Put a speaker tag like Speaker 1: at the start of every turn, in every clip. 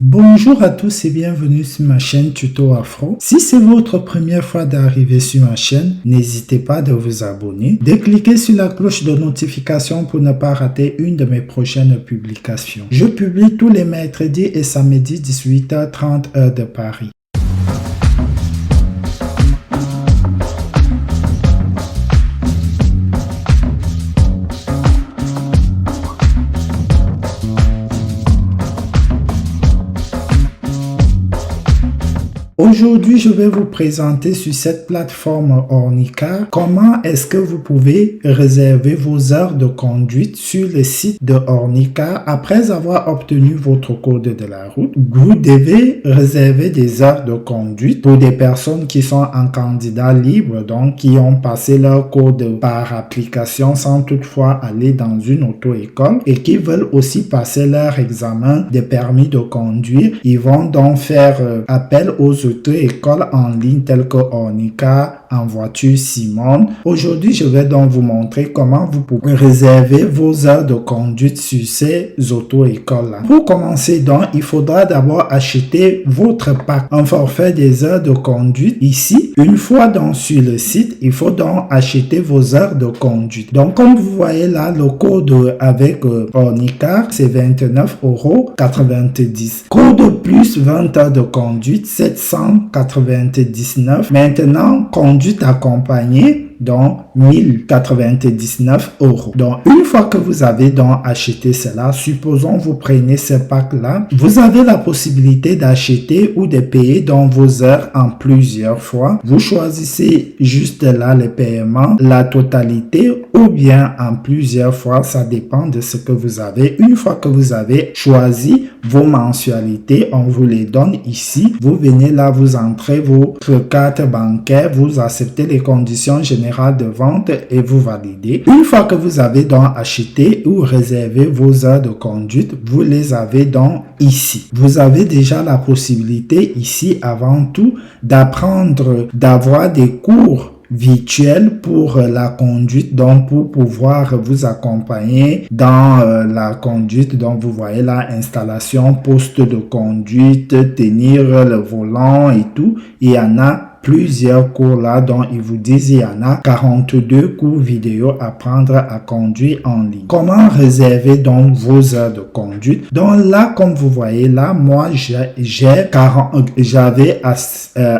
Speaker 1: Bonjour à tous et bienvenue sur ma chaîne Tuto Afro. Si c'est votre première fois d'arriver sur ma chaîne, n'hésitez pas de vous abonner, de cliquer sur la cloche de notification pour ne pas rater une de mes prochaines publications. Je publie tous les mercredis et samedis 18h30 heure de Paris. Aujourd'hui, je vais vous présenter sur cette plateforme Ornicar comment est-ce que vous pouvez réserver vos heures de conduite sur le site de Ornicar après avoir obtenu votre code de la route. Vous devez réserver des heures de conduite pour des personnes qui sont en candidat libre, donc qui ont passé leur code par application sans toutefois aller dans une auto-école et qui veulent aussi passer leur examen de permis de conduire. Ils vont donc faire appel aux auto-écoles en ligne telles que Ornicar, En Voiture, Simone. Aujourd'hui, je vais donc vous montrer comment vous pouvez réserver vos heures de conduite sur ces auto-écoles-là. Pour commencer donc, il faudra d'abord acheter votre pack, un forfait des heures de conduite. Ici, une fois donc sur le site, il faut donc acheter vos heures de conduite. Donc, comme vous voyez là, le code avec Ornicar, c'est 29,90 €. Code plus 20 heures de conduite, 799. Maintenant, conduite accompagnée, donc 1099 €. Donc, une fois que vous avez donc acheté cela, supposons vous prenez ce pack-là, vous avez la possibilité d'acheter ou de payer dans vos heures en plusieurs fois. Vous choisissez juste là le paiement, la totalité ou bien en plusieurs fois, ça dépend de ce que vous avez. Une fois que vous avez choisi vos mensualités, on vous les donne ici. Vous venez là, vous entrez votre carte bancaire, vous acceptez les conditions générales de vente et vous validez. Une fois que vous avez donc acheté ou réservé vos heures de conduite, vous les avez donc ici. Vous avez déjà la possibilité ici avant tout d'apprendre, d'avoir des cours virtuel pour la conduite, donc pour pouvoir vous accompagner dans la conduite. Donc vous voyez là, installation, poste de conduite, tenir le volant et tout. Il y en a plusieurs cours là, dont ils vous disent il y en a 42 cours vidéo apprendre à conduire en ligne. Comment réserver donc vos heures de conduite? Donc là, comme vous voyez là, moi j'avais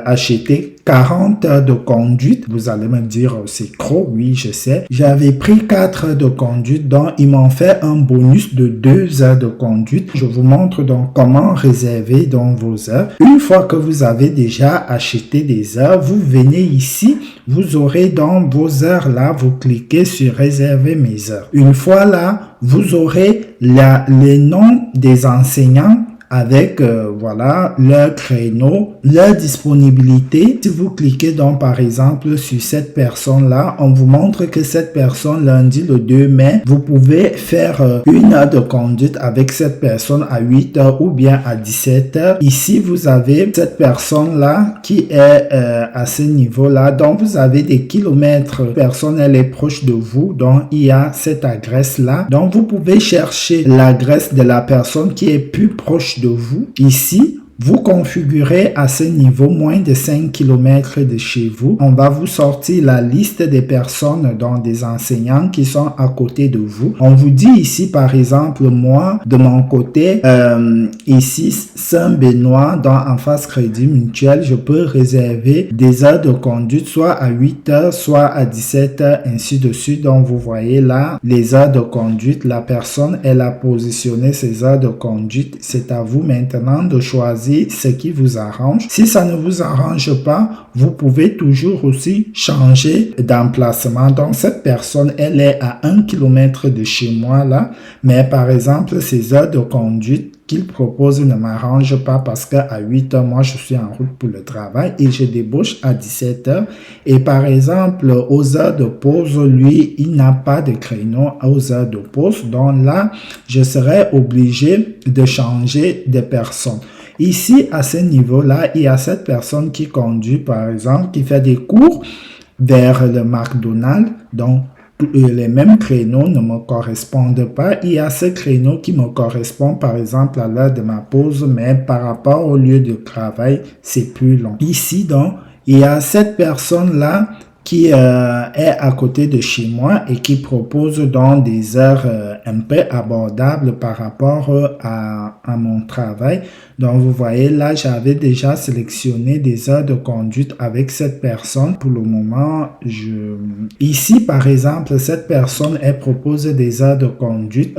Speaker 1: acheté 40 heures de conduite. Vous allez me dire, c'est trop, oui, je sais. J'avais pris 4 heures de conduite, donc ils m'ont fait un bonus de 2 heures de conduite. Je vous montre donc comment réserver donc vos heures. Une fois que vous avez déjà acheté des heures, vous venez ici, vous aurez donc vos heures là, vous cliquez sur réserver mes heures. Une fois là, vous aurez les noms des enseignants avec voilà leur créneau, leur disponibilité. Si vous cliquez donc par exemple sur cette personne là, on vous montre que cette personne lundi le 2 mai, vous pouvez faire une heure de conduite avec cette personne à 8 h ou bien à 17 h. Ici vous avez cette personne là qui est à ce niveau là, donc vous avez des kilomètres, personne elle est proche de vous, donc il y a cette adresse là, donc vous pouvez chercher l'adresse de la personne qui est plus proche de vous. Ici, vous configurez à ce niveau moins de 5 km de chez vous. On va vous sortir la liste des personnes, donc des enseignants qui sont à côté de vous. On vous dit ici, par exemple, moi, de mon côté, ici, Saint-Benoît, en face Crédit Mutuel, je peux réserver des heures de conduite, soit à 8 h, soit à 17 h, ainsi de suite. Donc, vous voyez là, les heures de conduite, la personne, elle a positionné ses heures de conduite. C'est à vous maintenant de choisir ce qui vous arrange. Si ça ne vous arrange pas, vous pouvez toujours aussi changer d'emplacement. Donc, cette personne, elle est à 1 km de chez moi là, mais par exemple, ces heures de conduite qu'il propose ne m'arrange pas parce qu'à 8 h, moi, je suis en route pour le travail et je débauche à 17 h. Et par exemple, aux heures de pause, lui, il n'a pas de créneau aux heures de pause. Donc là, je serai obligé de changer de personne. Ici, à ce niveau-là, il y a cette personne qui conduit, par exemple, qui fait des cours vers le McDonald's. Donc, les mêmes créneaux ne me correspondent pas. Il y a ces créneaux qui me correspondent par exemple à l'heure de ma pause, mais par rapport au lieu de travail, c'est plus long. Ici donc, il y a cette personne-là qui est à côté de chez moi et qui propose donc des heures un peu abordables par rapport à mon travail. Donc, vous voyez, là, j'avais déjà sélectionné des heures de conduite avec cette personne. Pour le moment, ici, par exemple, cette personne, elle propose des heures de conduite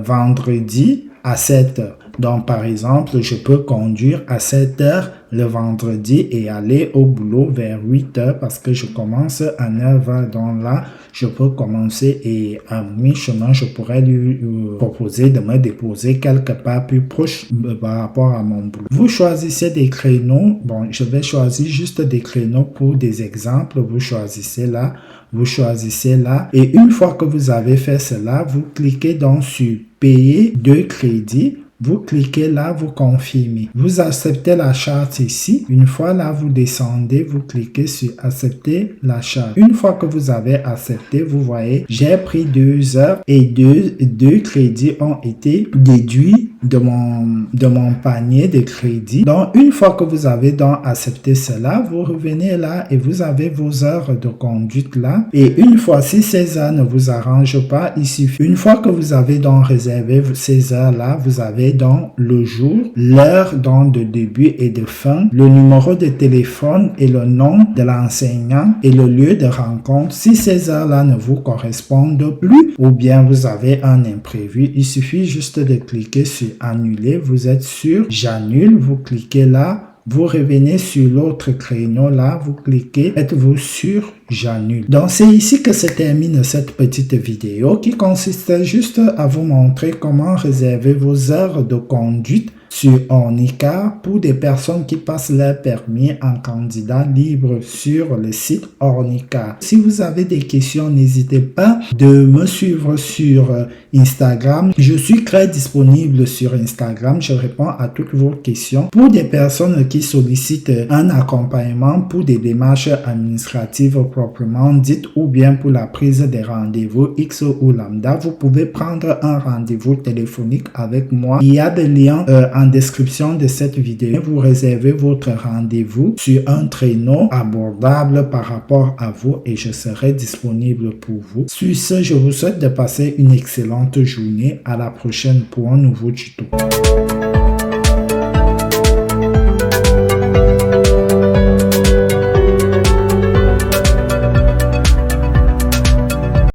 Speaker 1: vendredi à 7 heures. Donc, par exemple, je peux conduire à 7 heures le vendredi et aller au boulot vers 8 heures parce que je commence à 9 heures. Donc là, je peux commencer et à mi-chemin, je pourrais lui proposer de me déposer quelque part plus proche par rapport à mon boulot. Vous choisissez des créneaux. Bon, je vais choisir juste des créneaux pour des exemples. Vous choisissez là. Vous choisissez là. Et une fois que vous avez fait cela, vous cliquez donc sur payer 2 crédits. Vous cliquez là, vous confirmez. Vous acceptez la charte ici. Une fois là, vous descendez, vous cliquez sur accepter la charte. Une fois que vous avez accepté, vous voyez, j'ai pris 2 heures et deux crédits ont été déduits de mon panier de crédits. Donc, une fois que vous avez donc accepté cela, vous revenez là et vous avez vos heures de conduite là. Et une fois, si ces heures ne vous arrangent pas, il suffit. Une fois que vous avez donc réservé ces heures là, vous avez donc le jour, l'heure donc de début et de fin, le numéro de téléphone et le nom de l'enseignant et le lieu de rencontre. Si ces heures-là ne vous correspondent plus ou bien vous avez un imprévu, il suffit juste de cliquer sur annuler. Vous êtes sûr, j'annule, vous cliquez là. Vous revenez sur l'autre créneau là, vous cliquez, êtes-vous sûr? J'annule. Donc, c'est ici que se termine cette petite vidéo qui consistait juste à vous montrer comment réserver vos heures de conduite sur Ornicar pour des personnes qui passent leur permis en candidat libre sur le site Ornicar. Si vous avez des questions, n'hésitez pas de me suivre sur Instagram. Je suis très disponible sur Instagram. Je réponds à toutes vos questions. Pour des personnes qui sollicitent un accompagnement pour des démarches administratives proprement dites ou bien pour la prise des rendez-vous X ou lambda, vous pouvez prendre un rendez-vous téléphonique avec moi. Il y a des liens en description de cette vidéo. Vous réservez votre rendez-vous sur un créneau abordable par rapport à vous et je serai disponible pour vous. Sur ce, je vous souhaite de passer une excellente journée. À la prochaine pour un nouveau tuto.